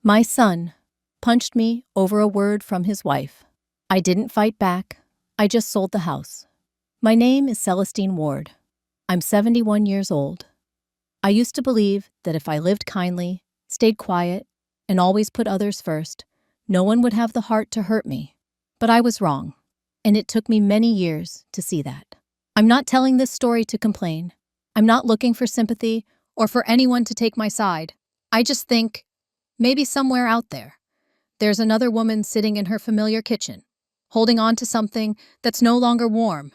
My son punched me over a word from his wife. I didn't fight back. I just sold the house. My name is Celestine Ward. I'm 71 years old. I used to believe that if I lived kindly, stayed quiet, and always put others first, no one would have the heart to hurt me. But I was wrong, and it took me many years to see that. I'm not telling this story to complain. I'm not looking for sympathy or for anyone to take my side. I just think, maybe somewhere out there's another woman sitting in her familiar kitchen, holding on to something that's no longer warm,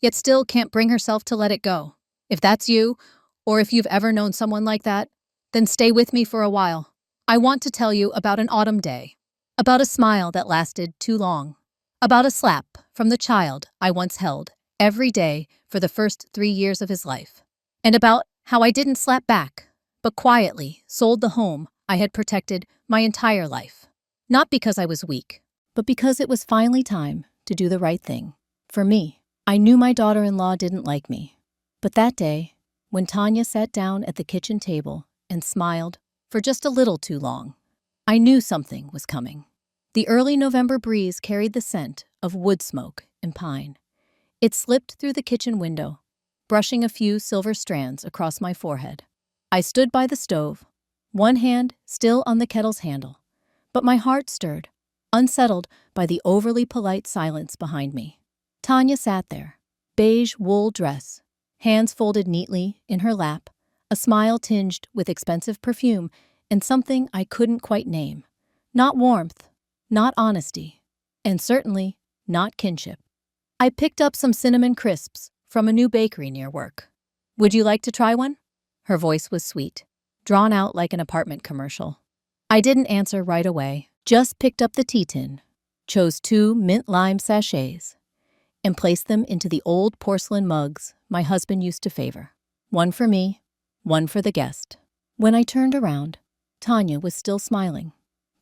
yet still can't bring herself to let it go. If that's you, or if you've ever known someone like that, then stay with me for a while. I want to tell you about an autumn day, about a smile that lasted too long, about a slap from the child I once held every day for the first 3 years of his life, and about how I didn't slap back, but quietly sold the home I had protected my entire life. Not because I was weak, but because it was finally time to do the right thing. For me, I knew my daughter-in-law didn't like me. But that day, when Tanya sat down at the kitchen table and smiled for just a little too long, I knew something was coming. The early November breeze carried the scent of wood smoke and pine. It slipped through the kitchen window, brushing a few silver strands across my forehead. I stood by the stove, one hand still on the kettle's handle, but my heart stirred, unsettled by the overly polite silence behind me. Tanya sat there, beige wool dress, hands folded neatly in her lap, a smile tinged with expensive perfume and something I couldn't quite name. Not warmth, not honesty, and certainly not kinship. I picked up some cinnamon crisps from a new bakery near work. Would you like to try one? Her voice was sweet, drawn out like an apartment commercial. I didn't answer right away, just picked up the tea tin, chose 2 mint lime sachets, and placed them into the old porcelain mugs my husband used to favor. One for me, one for the guest. When I turned around, Tanya was still smiling,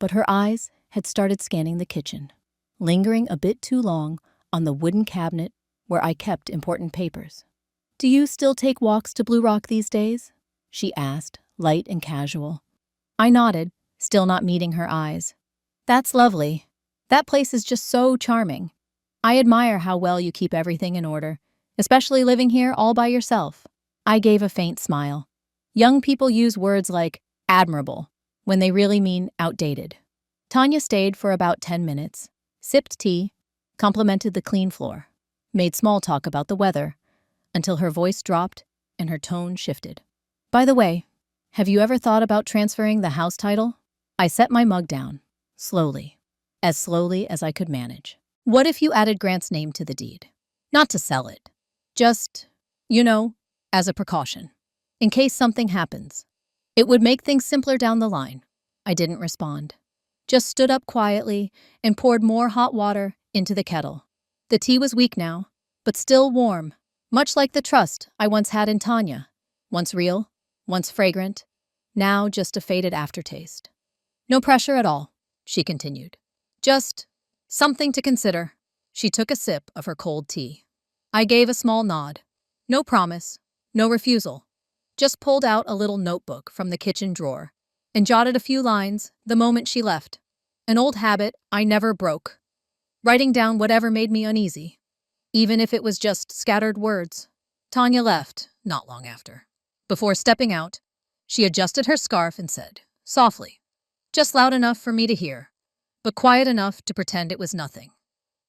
but her eyes had started scanning the kitchen, lingering a bit too long on the wooden cabinet where I kept important papers. "Do you still take walks to Blue Rock these days?" she asked, light and casual. I nodded, still not meeting her eyes. "That's lovely. That place is just so charming. I admire how well you keep everything in order, especially living here all by yourself." I gave a faint smile. Young people use words like admirable when they really mean outdated. Tanya stayed for about 10 minutes, sipped tea, complimented the clean floor, made small talk about the weather, until her voice dropped and her tone shifted. "By the way, have you ever thought about transferring the house title?" I set my mug down, slowly as I could manage. "What if you added Grant's name to the deed? Not to sell it. Just, as a precaution. In case something happens. It would make things simpler down the line." I didn't respond. Just stood up quietly and poured more hot water into the kettle. The tea was weak now, but still warm, much like the trust I once had in Tanya. Once real, once fragrant, now just a faded aftertaste. "No pressure at all," she continued. "Just something to consider." She took a sip of her cold tea. I gave a small nod. No promise, no refusal. Just pulled out a little notebook from the kitchen drawer and jotted a few lines the moment she left. An old habit I never broke. Writing down whatever made me uneasy, even if it was just scattered words. Tanya left not long after. Before stepping out, she adjusted her scarf and said, softly, just loud enough for me to hear, but quiet enough to pretend it was nothing,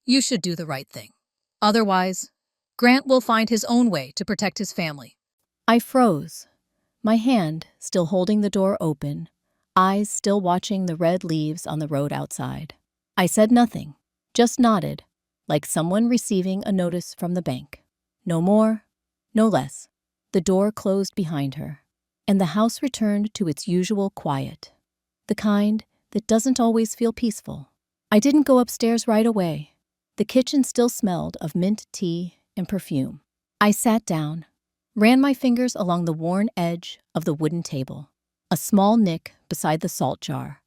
"You should do the right thing. Otherwise, Grant will find his own way to protect his family." I froze, my hand still holding the door open, eyes still watching the red leaves on the road outside. I said nothing, just nodded, like someone receiving a notice from the bank. No more, no less. The door closed behind her, and the house returned to its usual quiet, the kind that doesn't always feel peaceful. I didn't go upstairs right away. The kitchen still smelled of mint tea and perfume. I sat down, ran my fingers along the worn edge of the wooden table, a small nick beside the salt jar,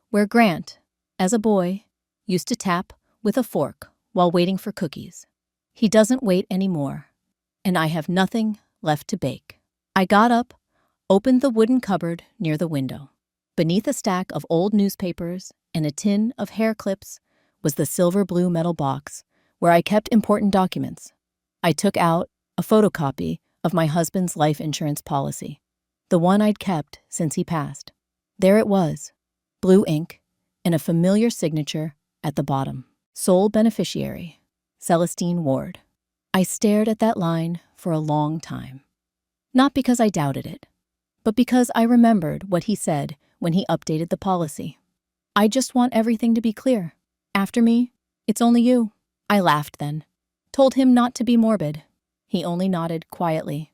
where Grant, as a boy, used to tap with a fork while waiting for cookies. He doesn't wait anymore, and I have nothing left to bake. I got up, opened the wooden cupboard near the window. Beneath a stack of old newspapers and a tin of hair clips was the silver blue metal box where I kept important documents. I took out a photocopy of my husband's life insurance policy, the one I'd kept since he passed. There it was, blue ink and a familiar signature at the bottom. Sole beneficiary, Celestine Ward. I stared at that line for a long time. Not because I doubted it, but because I remembered what he said when he updated the policy. I just want everything to be clear. After me, it's only you. I laughed then, told him not to be morbid. He only nodded quietly,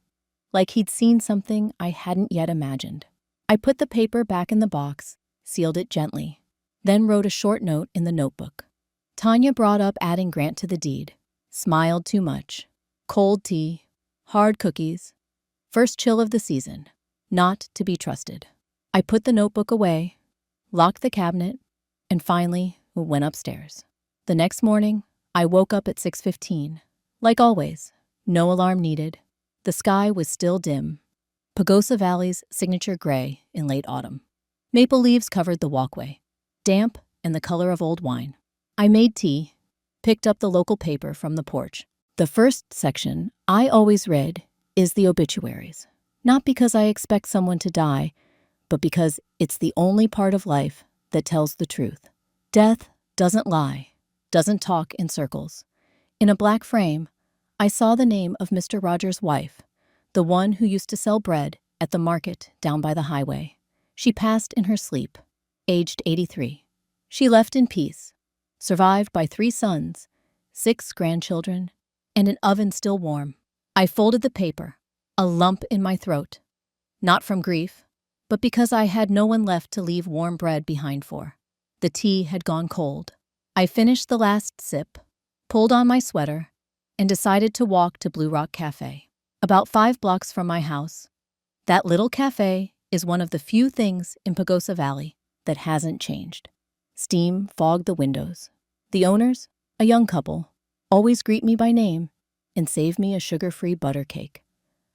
like he'd seen something I hadn't yet imagined. I put the paper back in the box, sealed it gently, then wrote a short note in the notebook. Tanya brought up adding Grant to the deed. Smiled too much. Cold tea, hard cookies, first chill of the season, not to be trusted. I put the notebook away, locked the cabinet, and finally went upstairs. The next morning, I woke up at 6:15. Like always, no alarm needed. The sky was still dim. Pagosa Valley's signature gray in late autumn. Maple leaves covered the walkway, damp and the color of old wine. I made tea, picked up the local paper from the porch. The first section I always read is the obituaries. Not because I expect someone to die, but because it's the only part of life that tells the truth. Death doesn't lie, doesn't talk in circles. In a black frame, I saw the name of Mr. Rogers' wife, the one who used to sell bread at the market down by the highway. She passed in her sleep, aged 83. She left in peace, survived by 3 sons, 6 grandchildren, and an oven still warm. I folded the paper, a lump in my throat. Not from grief, but because I had no one left to leave warm bread behind for. The tea had gone cold. I finished the last sip, pulled on my sweater, and decided to walk to Blue Rock Cafe. About 5 blocks from my house. That little cafe is one of the few things in Pagosa Valley that hasn't changed. Steam fogged the windows. The owners, a young couple, always greet me by name and save me a sugar-free butter cake.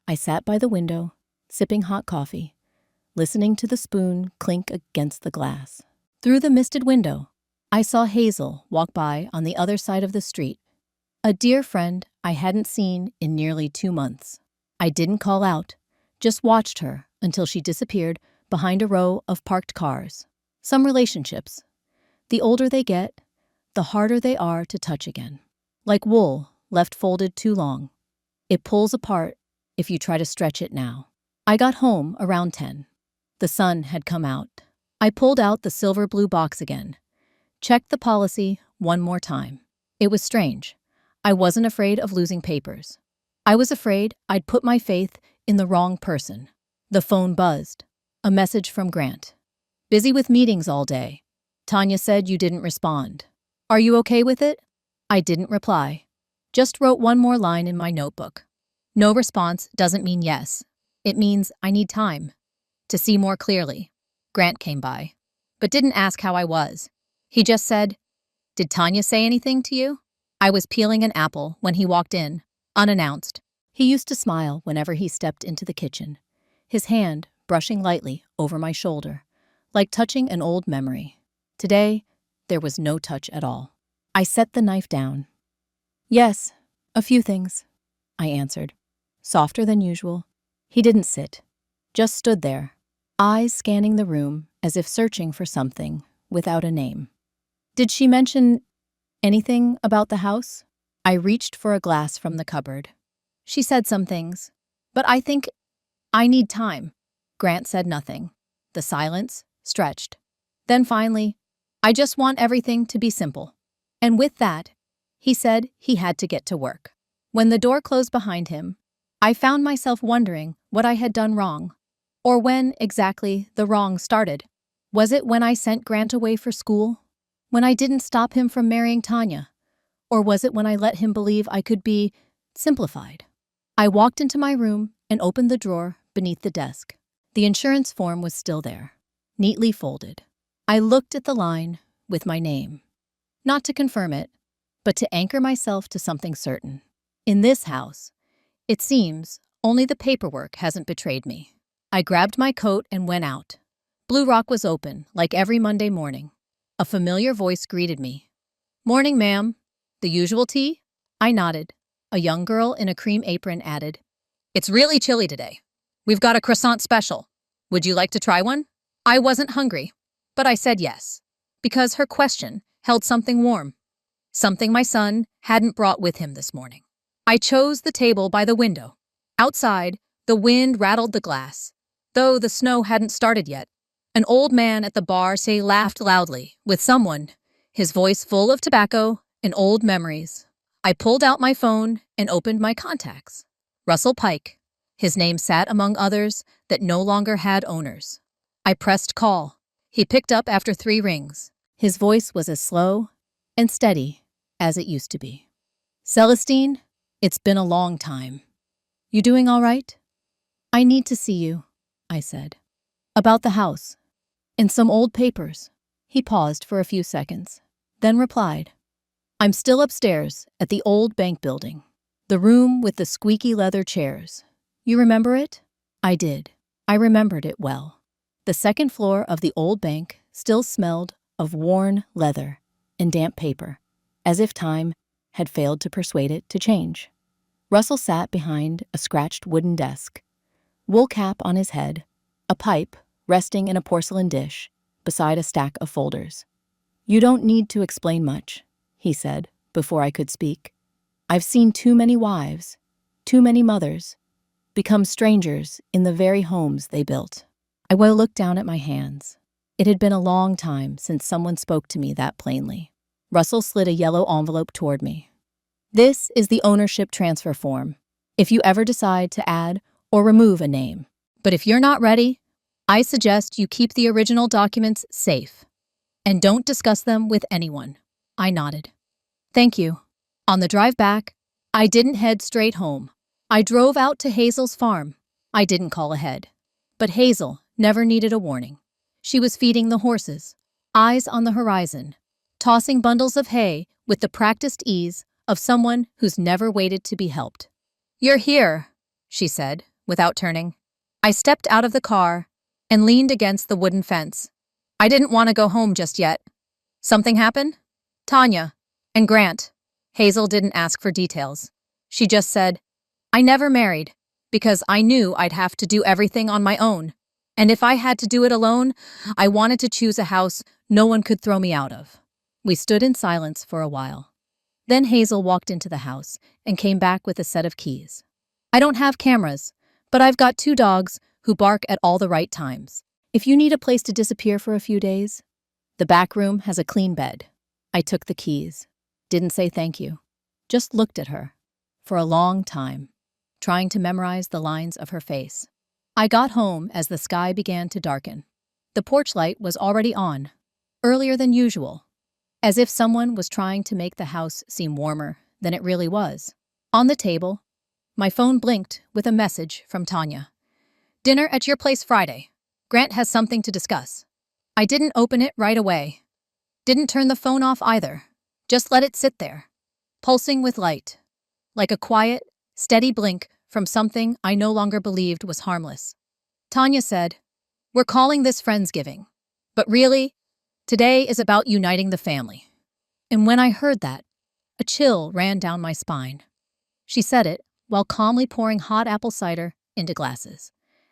I sat by the window, sipping hot coffee, listening to the spoon clink against the glass. Through the misted window, I saw Hazel walk by on the other side of the street, a dear friend I hadn't seen in nearly 2 months. I didn't call out, just watched her until she disappeared behind a row of parked cars. Some relationships, the older they get, the harder they are to touch again. Like wool left folded too long. It pulls apart if you try to stretch it now. I got home around 10. The sun had come out. I pulled out the silver blue box again, checked the policy one more time. It was strange. I wasn't afraid of losing papers. I was afraid I'd put my faith in the wrong person. The phone buzzed. A message from Grant. Busy with meetings all day. Tanya said you didn't respond. Are you okay with it? I didn't reply. Just wrote one more line in my notebook. No response doesn't mean yes. It means I need time to see more clearly. Grant came by, but didn't ask how I was. He just said, "Did Tanya say anything to you?" I was peeling an apple when he walked in, unannounced. He used to smile whenever he stepped into the kitchen, his hand brushing lightly over my shoulder, like touching an old memory. Today, there was no touch at all. I set the knife down. "Yes, a few things," I answered, softer than usual. He didn't sit, just stood there, eyes scanning the room as if searching for something without a name. "Did she mention anything about the house?" I reached for a glass from the cupboard. "She said some things, but I think I need time." Grant said nothing. The silence stretched. Then finally, "I just want everything to be simple." And with that, he said he had to get to work. When the door closed behind him, I found myself wondering what I had done wrong, or when exactly the wrong started. Was it when I sent Grant away for school? When I didn't stop him from marrying Tanya? Or was it when I let him believe I could be simplified? I walked into my room and opened the drawer beneath the desk. The insurance form was still there, neatly folded. I looked at the line with my name, not to confirm it, but to anchor myself to something certain. In this house, it seems only the paperwork hasn't betrayed me. I grabbed my coat and went out, Blue Rock was open, like every Monday morning. A familiar voice greeted me. "Morning, ma'am. The usual tea?" I nodded. A young girl in a cream apron added, "It's really chilly today. We've got a croissant special. Would you like to try one?" I wasn't hungry, but I said yes, because her question held something warm, something my son hadn't brought with him this morning. I chose the table by the window. Outside, the wind rattled the glass, though the snow hadn't started yet. An old man at the bar laughed loudly with someone, his voice full of tobacco and old memories. I pulled out my phone and opened my contacts. Russell Pike. His name sat among others that no longer had owners. I pressed call. He picked up after 3 rings. His voice was as slow and steady as it used to be. "Celestine, it's been a long time. You doing all right?" "I need to see you," I said. "About the house and some old papers." He paused for a few seconds, then replied, "I'm still upstairs at the old bank building. The room with the squeaky leather chairs. You remember it?" I did. I remembered it well. The second floor of the old bank still smelled of worn leather and damp paper, as if time had failed to persuade it to change. Russell sat behind a scratched wooden desk, wool cap on his head, a pipe resting in a porcelain dish beside a stack of folders. "You don't need to explain much," he said before I could speak. "I've seen too many wives, too many mothers, become strangers in the very homes they built." I looked down at my hands. It had been a long time since someone spoke to me that plainly. Russell slid a yellow envelope toward me. "This is the ownership transfer form, if you ever decide to add or remove a name. But if you're not ready, I suggest you keep the original documents safe and don't discuss them with anyone." I nodded. "Thank you." On the drive back, I didn't head straight home. I drove out to Hazel's farm. I didn't call ahead. But Hazel never needed a warning. She was feeding the horses, eyes on the horizon, tossing bundles of hay with the practiced ease of someone who's never waited to be helped. "You're here," she said, without turning. I stepped out of the car and leaned against the wooden fence. I didn't want to go home just yet. "Something happened?" "Tanya and Grant." Hazel didn't ask for details. She just said, "I never married because I knew I'd have to do everything on my own. And if I had to do it alone, I wanted to choose a house no one could throw me out of." We stood in silence for a while. Then Hazel walked into the house and came back with a set of keys. "I don't have cameras, but I've got 2 dogs who bark at all the right times. If you need a place to disappear for a few days, the back room has a clean bed." I took the keys, didn't say thank you, just looked at her for a long time, trying to memorize the lines of her face. I got home as the sky began to darken. The porch light was already on, earlier than usual, as if someone was trying to make the house seem warmer than it really was. On the table, my phone blinked with a message from Tanya. "Dinner at your place Friday. Grant has something to discuss." I didn't open it right away. Didn't turn the phone off either. Just let it sit there, pulsing with light, like a quiet, steady blink from something I no longer believed was harmless. Tanya said, "We're calling this Friendsgiving, but really, today is about uniting the family." And when I heard that, a chill ran down my spine. She said it while calmly pouring hot apple cider into glasses,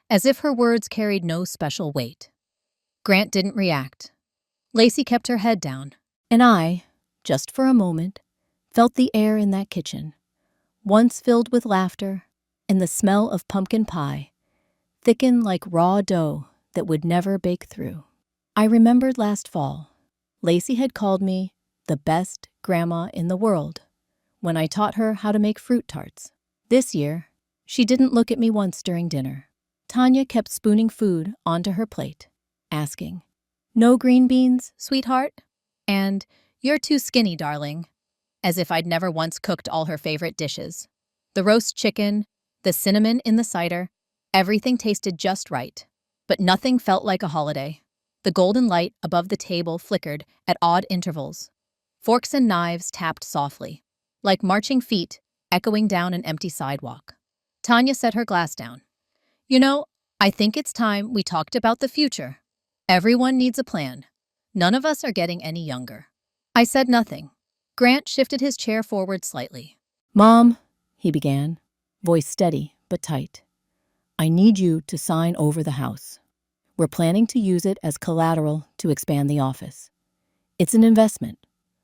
as if her words carried no special weight. Grant didn't react. Lacey kept her head down, and I, just for a moment, felt the air in that kitchen, once filled with laughter and the smell of pumpkin pie, thicken like raw dough that would never bake through. I remembered last fall, Lacey had called me the best grandma in the world when I taught her how to make fruit tarts. This year, she didn't look at me once during dinner. Tanya kept spooning food onto her plate, asking, "No green beans, sweetheart?" And, "You're too skinny, darling," as if I'd never once cooked all her favorite dishes. The roast chicken, the cinnamon in the cider, everything tasted just right, but nothing felt like a holiday. The golden light above the table flickered at odd intervals. Forks and knives tapped softly, like marching feet echoing down an empty sidewalk. Tanya set her glass down. "You know, I think it's time we talked about the future. Everyone needs a plan. None of us are getting any younger. I said nothing. Grant shifted his chair forward slightly. Mom, he began, voice steady but tight. I need you to sign over the house. We're planning to use it as collateral to expand the office. It's an investment.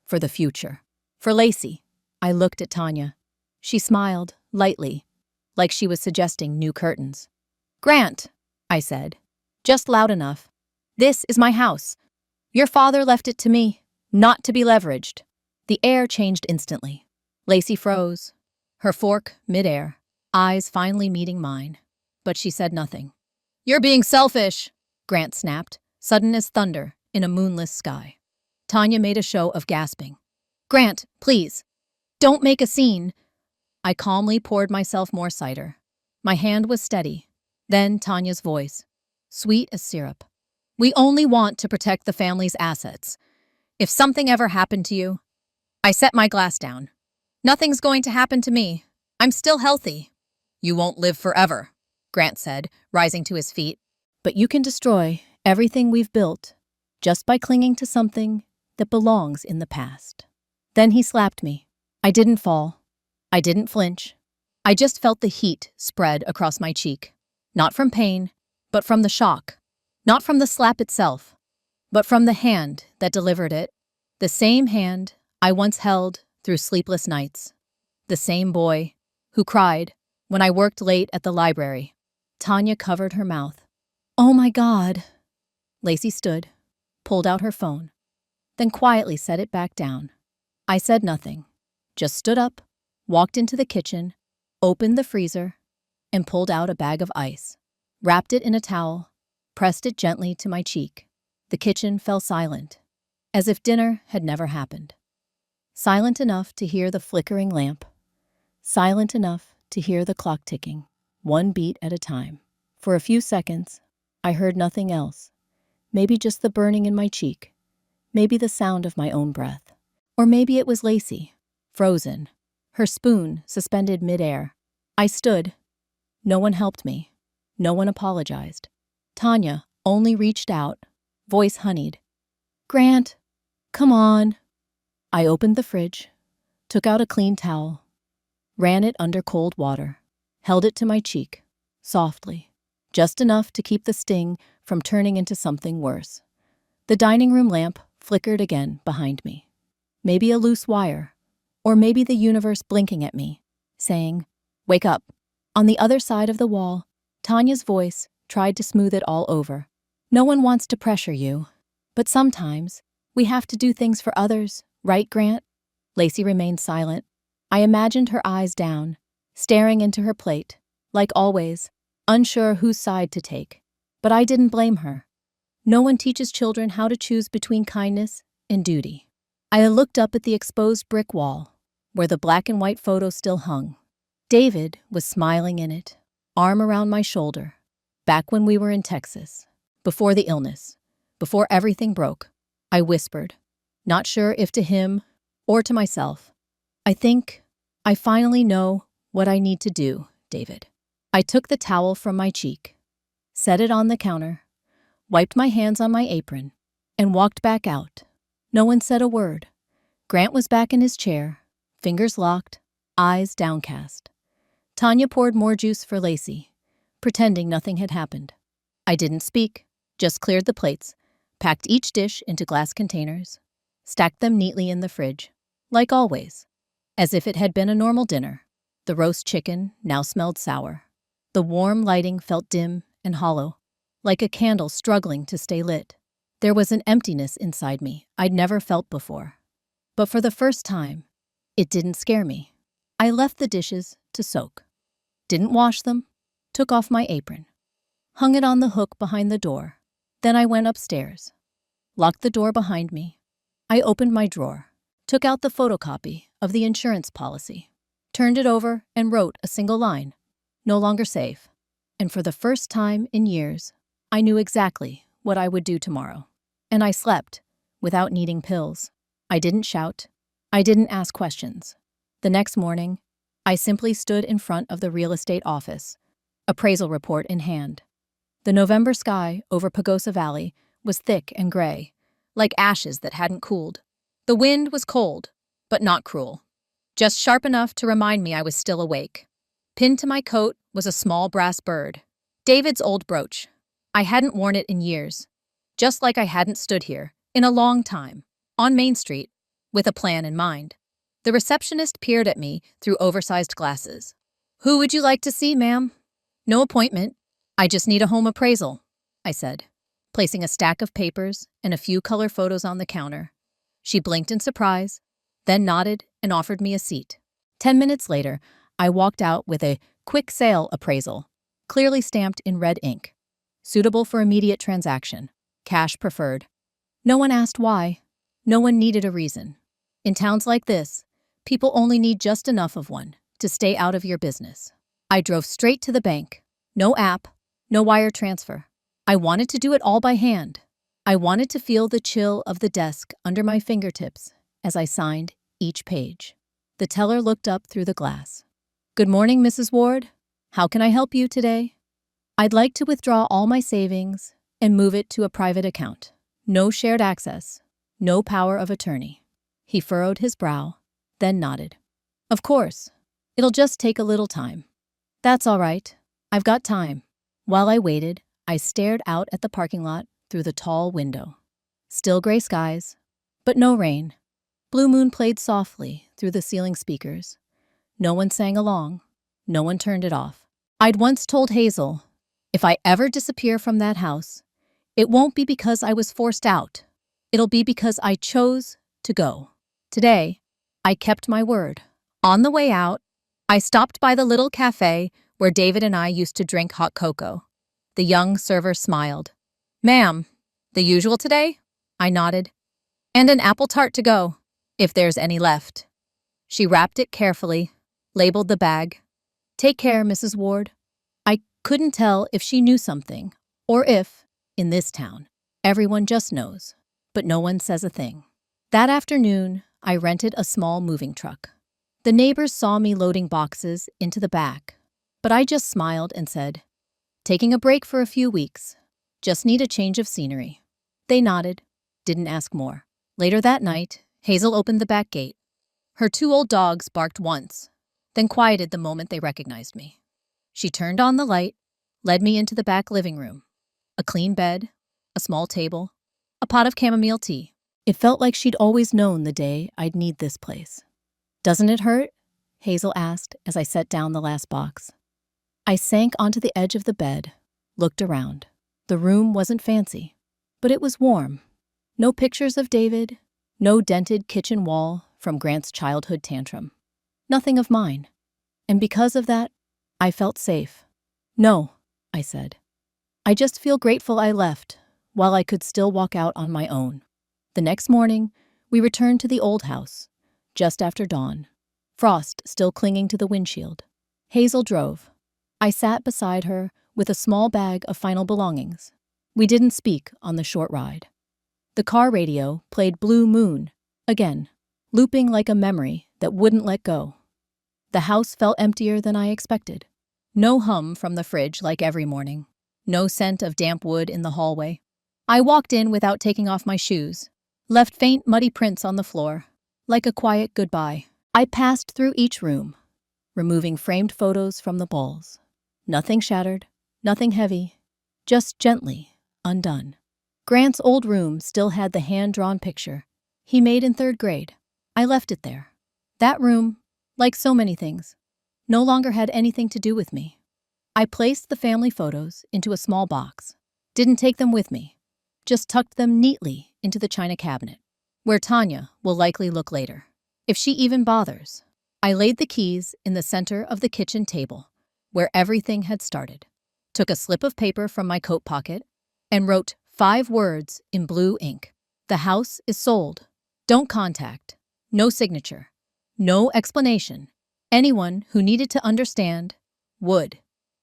For the future. For Lacey. I looked at Tanya. She smiled, lightly, like she was suggesting new curtains. Grant, I said, just loud enough. This is my house. Your father left it to me, not to be leveraged. The air changed instantly. Lacey froze, her fork midair, eyes finally meeting mine. But she said nothing. You're being selfish, Grant snapped, sudden as thunder in a moonless sky. Tanya made a show of gasping. Grant, please, don't make a scene. I calmly poured myself more cider. My hand was steady. Then Tanya's voice, sweet as syrup. We only want to protect the family's assets. If something ever happened to you, I set my glass down. Nothing's going to happen to me. I'm still healthy. You won't live forever, Grant said, rising to his feet. But you can destroy everything we've built just by clinging to something that belongs in the past. Then he slapped me. I didn't fall. I didn't flinch. I just felt the heat spread across my cheek. Not from pain, but from the shock. Not from the slap itself, but from the hand that delivered it. The same hand I once held through sleepless nights. The same boy who cried when I worked late at the library. Tanya covered her mouth. Oh my God. Lacey stood, pulled out her phone, then quietly set it back down. I said nothing, just stood up, walked into the kitchen, opened the freezer, and pulled out a bag of ice, wrapped it in a towel, pressed it gently to my cheek. The kitchen fell silent, as if dinner had never happened. Silent enough to hear the flickering lamp, silent enough to hear the clock ticking, one beat at a time. For a few seconds, I heard nothing else. Maybe just the burning in my cheek, maybe the sound of my own breath. Or maybe it was Lacey, frozen, her spoon suspended midair. I stood. No one helped me. No one apologized. Tanya only reached out, voice honeyed. Grant, come on. I opened the fridge, took out a clean towel, ran it under cold water, held it to my cheek, softly, just enough to keep the sting from turning into something worse. The dining room lamp flickered again behind me. Maybe a loose wire, or maybe the universe blinking at me, saying, wake up. On the other side of the wall, Tanya's voice tried to smooth it all over. No one wants to pressure you, but sometimes we have to do things for others, right, Grant? Lacey remained silent. I imagined her eyes down, staring into her plate, like always, unsure whose side to take. But I didn't blame her. No one teaches children how to choose between kindness and duty. I looked up at the exposed brick wall, where the black and white photo still hung. David was smiling in it, arm around my shoulder, back when we were in Texas, before the illness, before everything broke. I whispered, not sure if to him or to myself. I think I finally know what I need to do, David. I took the towel from my cheek, set it on the counter, wiped my hands on my apron, and walked back out. No one said a word. Grant was back in his chair, fingers locked, eyes downcast. Tanya poured more juice for Lacey, pretending nothing had happened. I didn't speak, just cleared the plates, packed each dish into glass containers, stacked them neatly in the fridge, like always, as if it had been a normal dinner. The roast chicken now smelled sour. The warm lighting felt dim and hollow, like a candle struggling to stay lit. There was an emptiness inside me I'd never felt before. But for the first time, it didn't scare me. I left the dishes to soak. Didn't wash them, took off my apron, hung it on the hook behind the door. Then I went upstairs, locked the door behind me. I opened my drawer, took out the photocopy of the insurance policy, turned it over and wrote a single line, no longer safe. And for the first time in years, I knew exactly what I would do tomorrow. And I slept without needing pills. I didn't shout. I didn't ask questions. The next morning, I simply stood in front of the real estate office, appraisal report in hand. The November sky over Pagosa Valley was thick and gray, like ashes that hadn't cooled. The wind was cold, but not cruel. Just sharp enough to remind me I was still awake. Pinned to my coat was a small brass bird. David's old brooch. I hadn't worn it in years. Just like I hadn't stood here, in a long time, on Main Street, with a plan in mind. The receptionist peered at me through oversized glasses. "Who would you like to see, ma'am?" "No appointment. I just need a home appraisal," I said, placing a stack of papers and a few color photos on the counter. She blinked in surprise, then nodded and offered me a seat. 10 minutes later, I walked out with a quick sale appraisal, clearly stamped in red ink. Suitable for immediate transaction. Cash preferred. No one asked why. No one needed a reason. In towns like this, people only need just enough of one to stay out of your business. I drove straight to the bank. No app, no wire transfer. I wanted to do it all by hand. I wanted to feel the chill of the desk under my fingertips as I signed each page. The teller looked up through the glass. "Good morning, Mrs. Ward. How can I help you today?" "I'd like to withdraw all my savings and move it to a private account. No shared access, no power of attorney." He furrowed his brow, then nodded. "Of course. It'll just take a little time." "That's all right. I've got time." While I waited, I stared out at the parking lot through the tall window. Still gray skies, but no rain. Blue Moon played softly through the ceiling speakers. No one sang along. No one turned it off. I'd once told Hazel, if I ever disappear from that house, it won't be because I was forced out. It'll be because I chose to go. Today, I kept my word. On the way out, I stopped by the little cafe where David and I used to drink hot cocoa. The young server smiled. "Ma'am, the usual today?" I nodded. "And an apple tart to go, if there's any left." She wrapped it carefully, labeled the bag. "Take care, Mrs. Ward." I couldn't tell if she knew something, or if, in this town, everyone just knows, but no one says a thing. That afternoon, I rented a small moving truck. The neighbors saw me loading boxes into the back, but I just smiled and said, "Taking a break for a few weeks. Just need a change of scenery." They nodded, didn't ask more. Later that night, Hazel opened the back gate. Her 2 old dogs barked once, then quieted the moment they recognized me. She turned on the light, led me into the back living room. A clean bed, a small table, a pot of chamomile tea. It felt like she'd always known the day I'd need this place. "Doesn't it hurt?" Hazel asked as I set down the last box. I sank onto the edge of the bed, looked around. The room wasn't fancy, but it was warm. No pictures of David, no dented kitchen wall from Grant's childhood tantrum. Nothing of mine. And because of that, I felt safe. "No," I said. "I just feel grateful I left, while I could still walk out on my own." The next morning, we returned to the old house, just after dawn, frost still clinging to the windshield. Hazel drove. I sat beside her with a small bag of final belongings. We didn't speak on the short ride. The car radio played Blue Moon, again, looping like a memory that wouldn't let go. The house felt emptier than I expected. No hum from the fridge like every morning. No scent of damp wood in the hallway. I walked in without taking off my shoes, left faint muddy prints on the floor, like a quiet goodbye. I passed through each room, removing framed photos from the walls. Nothing shattered, nothing heavy, just gently undone. Grant's old room still had the hand-drawn picture he made in 3rd grade. I left it there. That room, like so many things, no longer had anything to do with me. I placed the family photos into a small box, didn't take them with me, just tucked them neatly into the china cabinet, where Tanya will likely look later, if she even bothers. I laid the keys in the center of the kitchen table, where everything had started, took a slip of paper from my coat pocket, and wrote 5 words in blue ink. "The house is sold. Don't contact. No signature. No explanation. Anyone who needed to understand would."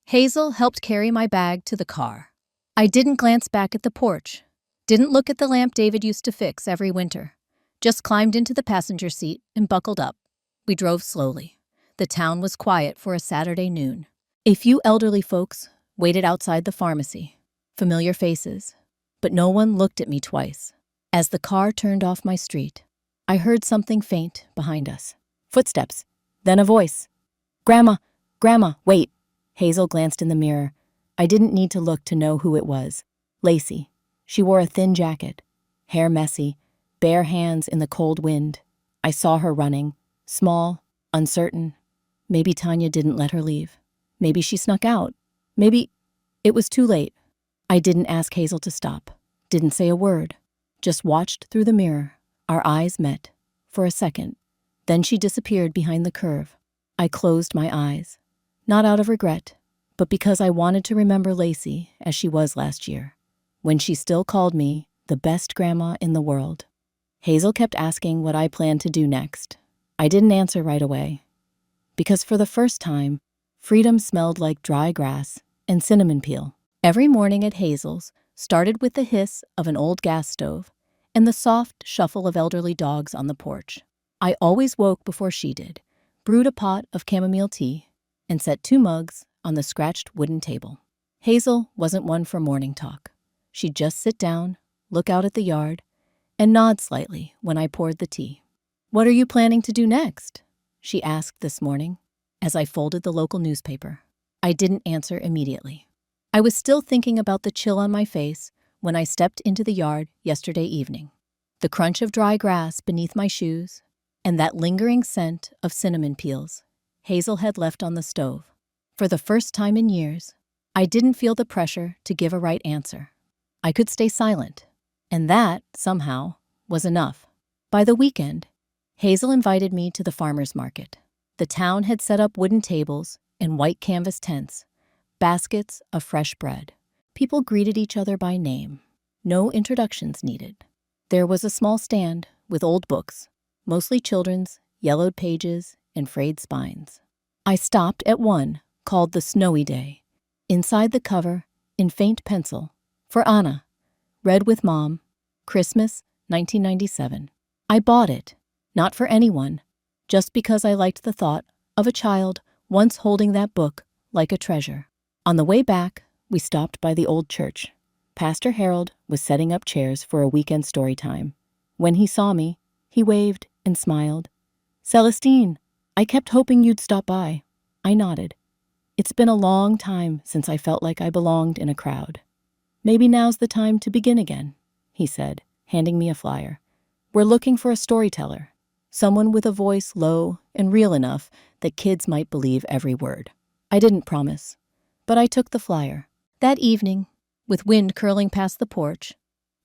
Hazel helped carry my bag to the car. I didn't glance back at the porch, didn't look at the lamp David used to fix every winter, just climbed into the passenger seat and buckled up. We drove slowly. The town was quiet for a Saturday noon. A few elderly folks waited outside the pharmacy. Familiar faces, but no one looked at me twice. As the car turned off my street, I heard something faint behind us. Footsteps, then a voice. "Grandma, Grandma, wait." Hazel glanced in the mirror. I didn't need to look to know who it was. Lacey. She wore a thin jacket, hair messy, bare hands in the cold wind. I saw her running, small, uncertain. Maybe Tanya didn't let her leave. Maybe she snuck out. Maybe it was too late. I didn't ask Hazel to stop, didn't say a word, just watched through the mirror. Our eyes met for a second. Then she disappeared behind the curve. I closed my eyes, not out of regret, but because I wanted to remember Lacey as she was last year, when she still called me the best grandma in the world. Hazel kept asking what I planned to do next. I didn't answer right away, because for the first time, freedom smelled like dry grass and cinnamon peel. Every morning at Hazel's started with the hiss of an old gas stove and the soft shuffle of elderly dogs on the porch. I always woke before she did, brewed a pot of chamomile tea, and set 2 mugs on the scratched wooden table. Hazel wasn't one for morning talk. She'd just sit down, look out at the yard, and nod slightly when I poured the tea. "What are you planning to do next?" she asked this morning as I folded the local newspaper. I didn't answer immediately. I was still thinking about the chill on my face when I stepped into the yard yesterday evening. The crunch of dry grass beneath my shoes and that lingering scent of cinnamon peels Hazel had left on the stove. For the first time in years, I didn't feel the pressure to give a right answer. I could stay silent, and that, somehow, was enough. By the weekend, Hazel invited me to the farmer's market. The town had set up wooden tables and white canvas tents, baskets of fresh bread. People greeted each other by name. No introductions needed. There was a small stand with old books, mostly children's, yellowed pages, and frayed spines. I stopped at one called The Snowy Day. Inside the cover, in faint pencil, for Anna, read with Mom, Christmas, 1997. I bought it, not for anyone, just because I liked the thought of a child once holding that book like a treasure. On the way back, we stopped by the old church. Pastor Harold was setting up chairs for a weekend story time. When he saw me, he waved and smiled. "Celestine, I kept hoping you'd stop by." I nodded. It's been a long time since I felt like I belonged in a crowd. "Maybe now's the time to begin again," he said, handing me a flyer. "We're looking for a storyteller, someone with a voice low and real enough that kids might believe every word." I didn't promise, but I took the flyer. That evening, with wind curling past the porch,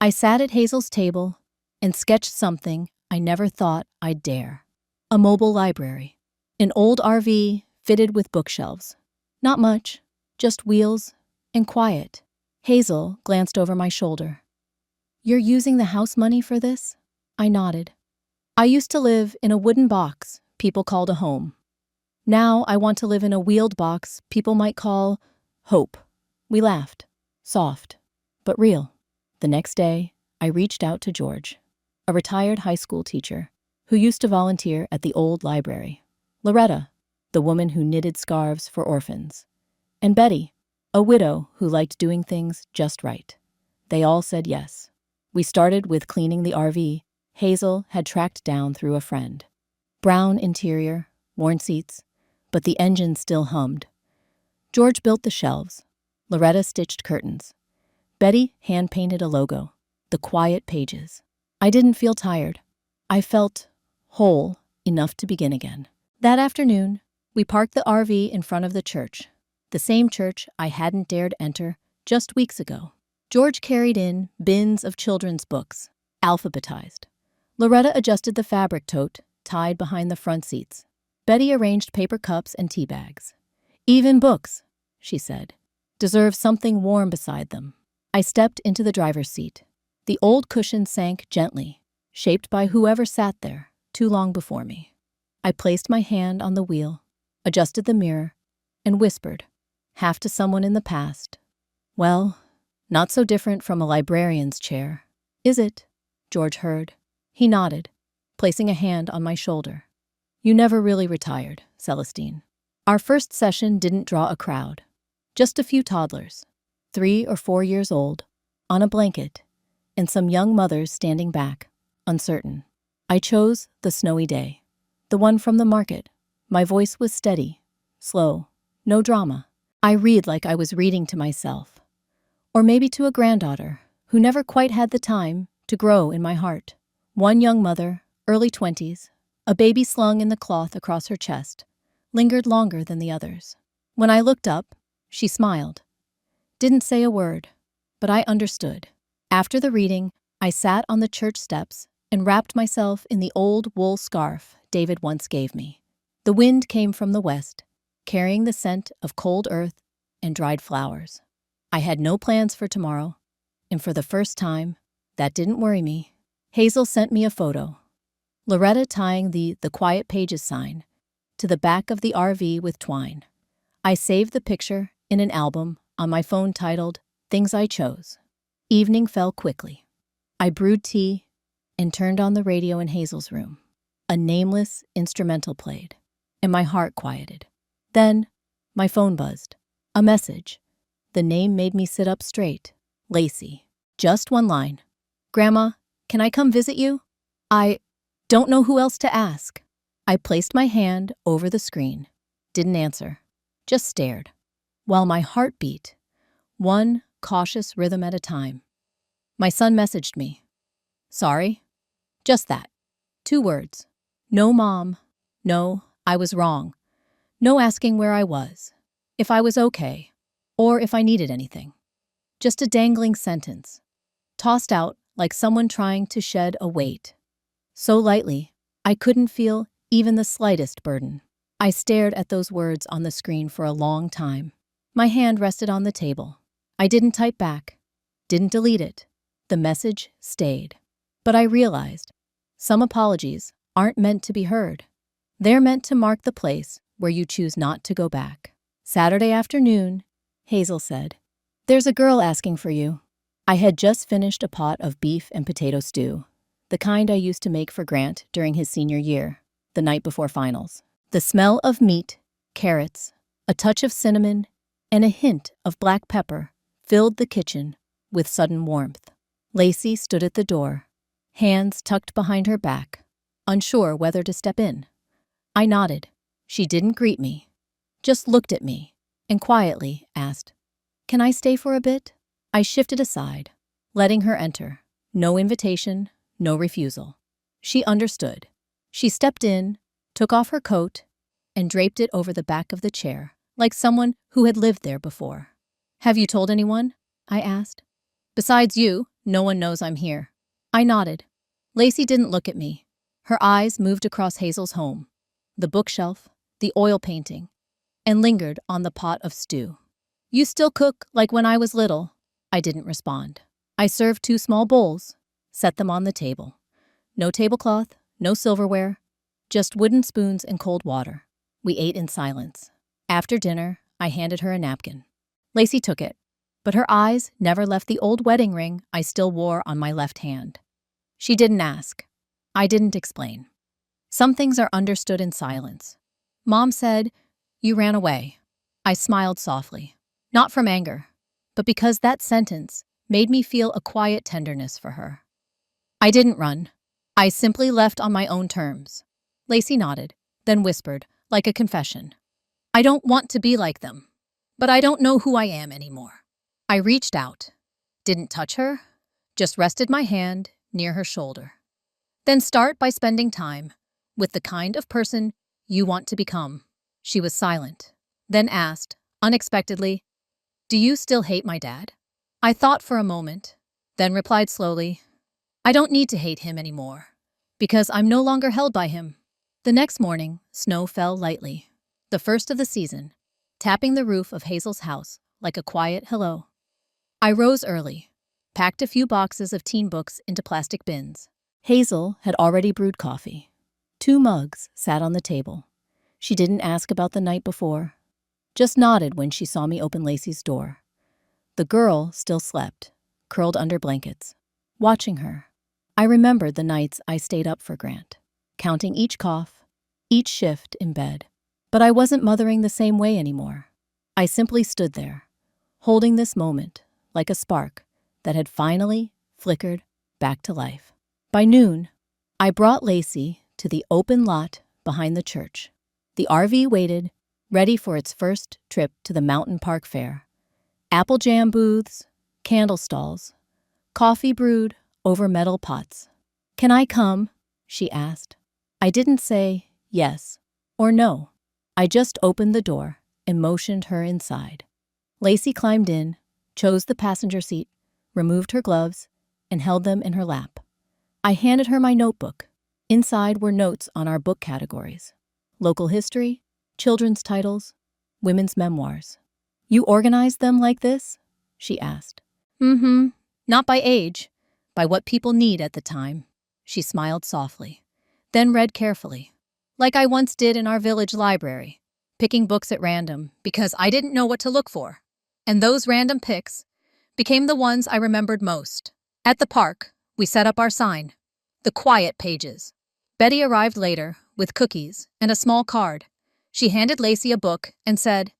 I sat at Hazel's table and sketched something I never thought I'd dare. A mobile library. An old RV fitted with bookshelves. Not much, just wheels and quiet. Hazel glanced over my shoulder. "You're using the house money for this?" I nodded. "I used to live in a wooden box people called a home. Now I want to live in a wheeled box people might call hope." We laughed, soft, but real. The next day, I reached out to George, a retired high school teacher who used to volunteer at the old library, Loretta, the woman who knitted scarves for orphans, and Betty, a widow who liked doing things just right. They all said yes. We started with cleaning the RV Hazel had tracked down through a friend. Brown interior, worn seats, but the engine still hummed. George built the shelves. Loretta stitched curtains. Betty hand-painted a logo, the quiet pages. I didn't feel tired. I felt whole enough to begin again. That afternoon, we parked the RV in front of the church, the same church I hadn't dared enter just weeks ago. George carried in bins of children's books, alphabetized. Loretta adjusted the fabric tote tied behind the front seats. Betty arranged paper cups and tea bags. "Even books," she said, "deserve something warm beside them." I stepped into the driver's seat. The old cushion sank gently, shaped by whoever sat there too long before me. I placed my hand on the wheel, adjusted the mirror, and whispered, half to someone in the past, "Well, not so different from a librarian's chair, is it?" George heard. He nodded, placing a hand on my shoulder. "You never really retired, Celestine." Our first session didn't draw a crowd. Just a few toddlers, 3 or 4 years old, on a blanket and some young mothers standing back, uncertain. I chose the snowy day, the one from the market. My voice was steady, slow, no drama. I read like I was reading to myself, or maybe to a granddaughter who never quite had the time to grow in my heart. One young mother, early 20s, a baby slung in the cloth across her chest, lingered longer than the others. When I looked up, she smiled. Didn't say a word, but I understood. After the reading, I sat on the church steps and wrapped myself in the old wool scarf David once gave me. The wind came from the west, carrying the scent of cold earth and dried flowers. I had no plans for tomorrow, and for the first time, that didn't worry me. Hazel sent me a photo. Loretta tying the Quiet Pages sign to the back of the RV with twine. I saved the picture in an album on my phone titled Things I Chose. Evening fell quickly. I brewed tea and turned on the radio in Hazel's room. A nameless instrumental played, and my heart quieted. Then, my phone buzzed. A message. The name made me sit up straight. Lacey. Just one line. Grandma, can I come visit you? I don't know who else to ask. I placed my hand over the screen. Didn't answer. Just stared. While my heart beat, one cautious rhythm at a time. My son messaged me. Sorry. Just that. 2 words. No, Mom. No, I was wrong. No asking where I was, if I was okay, or if I needed anything. Just a dangling sentence, tossed out like someone trying to shed a weight. So lightly, I couldn't feel even the slightest burden. I stared at those words on the screen for a long time. My hand rested on the table. I didn't type back, didn't delete it. The message stayed. But I realized, some apologies aren't meant to be heard. They're meant to mark the place where you choose not to go back. Saturday afternoon, Hazel said, "There's a girl asking for you." I had just finished a pot of beef and potato stew, the kind I used to make for Grant during his senior year, the night before finals. The smell of meat, carrots, a touch of cinnamon, and a hint of black pepper filled the kitchen with sudden warmth. Lacey stood at the door, hands tucked behind her back, unsure whether to step in. I nodded. She didn't greet me, just looked at me, and quietly asked, "Can I stay for a bit?" I shifted aside, letting her enter. No invitation, no refusal. She understood. She stepped in, took off her coat, and draped it over the back of the chair, like someone who had lived there before. "Have you told anyone?" I asked. "Besides you, no one knows I'm here." I nodded. Lacey didn't look at me. Her eyes moved across Hazel's home, the bookshelf, the oil painting, and lingered on the pot of stew. "You still cook like when I was little?" I didn't respond. I served 2 small bowls, set them on the table. No tablecloth, no silverware, just wooden spoons and cold water. We ate in silence. After dinner, I handed her a napkin. Lacey took it, but her eyes never left the old wedding ring I still wore on my left hand. She didn't ask. I didn't explain. Some things are understood in silence. Mom said, "You ran away." I smiled softly, not from anger, but because that sentence made me feel a quiet tenderness for her. "I didn't run. I simply left on my own terms." Lacey nodded, then whispered, like a confession, "I don't want to be like them, but I don't know who I am anymore." I reached out, didn't touch her, just rested my hand near her shoulder. "Then start by spending time with the kind of person you want to become." She was silent, then asked, unexpectedly, "Do you still hate my dad?" I thought for a moment, then replied slowly, "I don't need to hate him anymore, because I'm no longer held by him." The next morning, snow fell lightly, the first of the season, tapping the roof of Hazel's house like a quiet hello. I rose early, packed a few boxes of teen books into plastic bins. Hazel had already brewed coffee. 2 mugs sat on the table. She didn't ask about the night before, just nodded when she saw me open Lacey's door. The girl still slept, curled under blankets. Watching her, I remembered the nights I stayed up for Grant, counting each cough, each shift in bed. But I wasn't mothering the same way anymore. I simply stood there, holding this moment like a spark that had finally flickered back to life. By noon, I brought Lacey to the open lot behind the church. The RV waited, ready for its first trip to the mountain park fair. Apple jam booths, candle stalls, coffee brewed over metal pots. "Can I come?" she asked. I didn't say yes or no. I just opened the door and motioned her inside. Lacey climbed in, chose the passenger seat, removed her gloves, and held them in her lap. I handed her my notebook. Inside were notes on our book categories: local history, children's titles, women's memoirs. "You organized them like this?" she asked. Not by age, by what people need at the time." She smiled softly, then read carefully, like I once did in our village library, picking books at random because I didn't know what to look for. And those random picks became the ones I remembered most. At the park, we set up our sign, the quiet pages. Betty arrived later with cookies and a small card. She handed Lacey a book and said,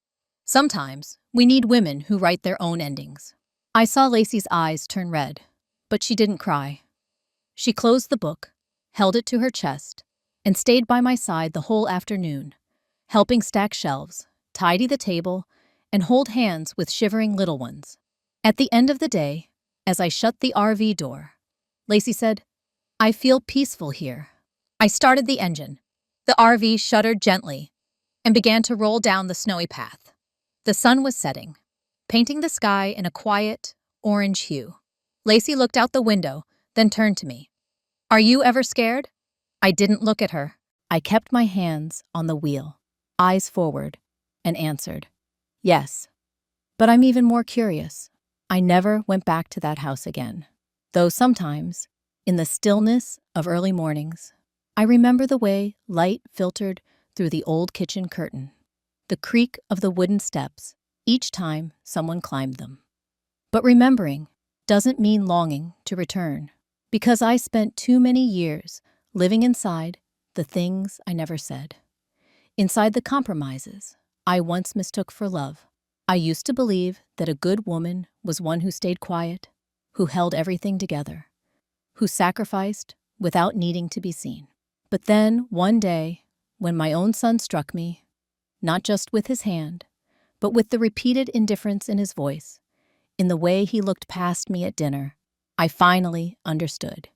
"Sometimes we need women who write their own endings." I saw Lacey's eyes turn red, but she didn't cry. She closed the book, held it to her chest, and stayed by my side the whole afternoon, helping stack shelves, tidy the table, and hold hands with shivering little ones. At the end of the day, as I shut the RV door, Lacey said, "I feel peaceful here." I started the engine. The RV shuddered gently and began to roll down the snowy path. The sun was setting, painting the sky in a quiet, orange hue. Lacey looked out the window, then turned to me. "Are you ever scared?" I didn't look at her. I kept my hands on the wheel, eyes forward, and answered, "Yes." But I'm even more curious. I never went back to that house again. Though sometimes, in the stillness of early mornings, I remember the way light filtered through the old kitchen curtain, the creak of the wooden steps each time someone climbed them. But remembering doesn't mean longing to return, because I spent too many years living inside the things I never said, inside the compromises I once mistook for love. I used to believe that a good woman was one who stayed quiet, who held everything together, who sacrificed without needing to be seen. But then, one day, when my own son struck me, not just with his hand, but with the repeated indifference in his voice, in the way he looked past me at dinner, I finally understood.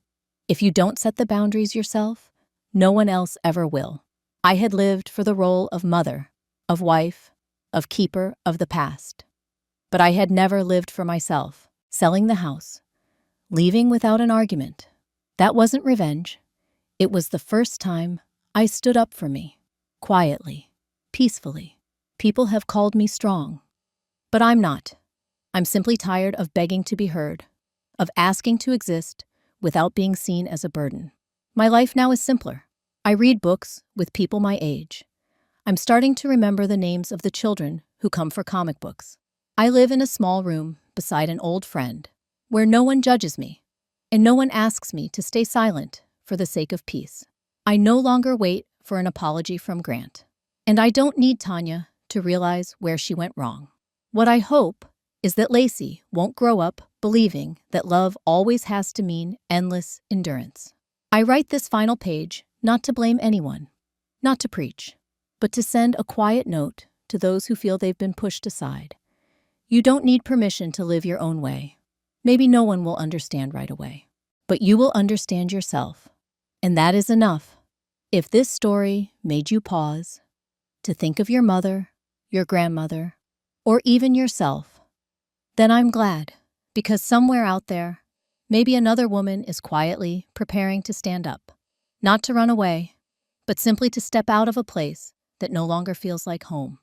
If you don't set the boundaries yourself, no one else ever will. I had lived for the role of mother, of wife, of keeper of the past. But I had never lived for myself, selling the house, leaving without an argument. That wasn't revenge. It was the first time I stood up for me, quietly, peacefully. People have called me strong, but I'm not. I'm simply tired of begging to be heard, of asking to exist without being seen as a burden. My life now is simpler. I read books with people my age. I'm starting to remember the names of the children who come for comic books. I live in a small room beside an old friend, where no one judges me, and no one asks me to stay silent for the sake of peace. I no longer wait for an apology from Grant, and I don't need Tanya to realize where she went wrong. What I hope is that Lacey won't grow up believing that love always has to mean endless endurance. I write this final page not to blame anyone, not to preach, but to send a quiet note to those who feel they've been pushed aside. You don't need permission to live your own way. Maybe no one will understand right away, but you will understand yourself, and that is enough. If this story made you pause to think of your mother, your grandmother, or even yourself, then I'm glad, because somewhere out there, maybe another woman is quietly preparing to stand up, not to run away, but simply to step out of a place that no longer feels like home.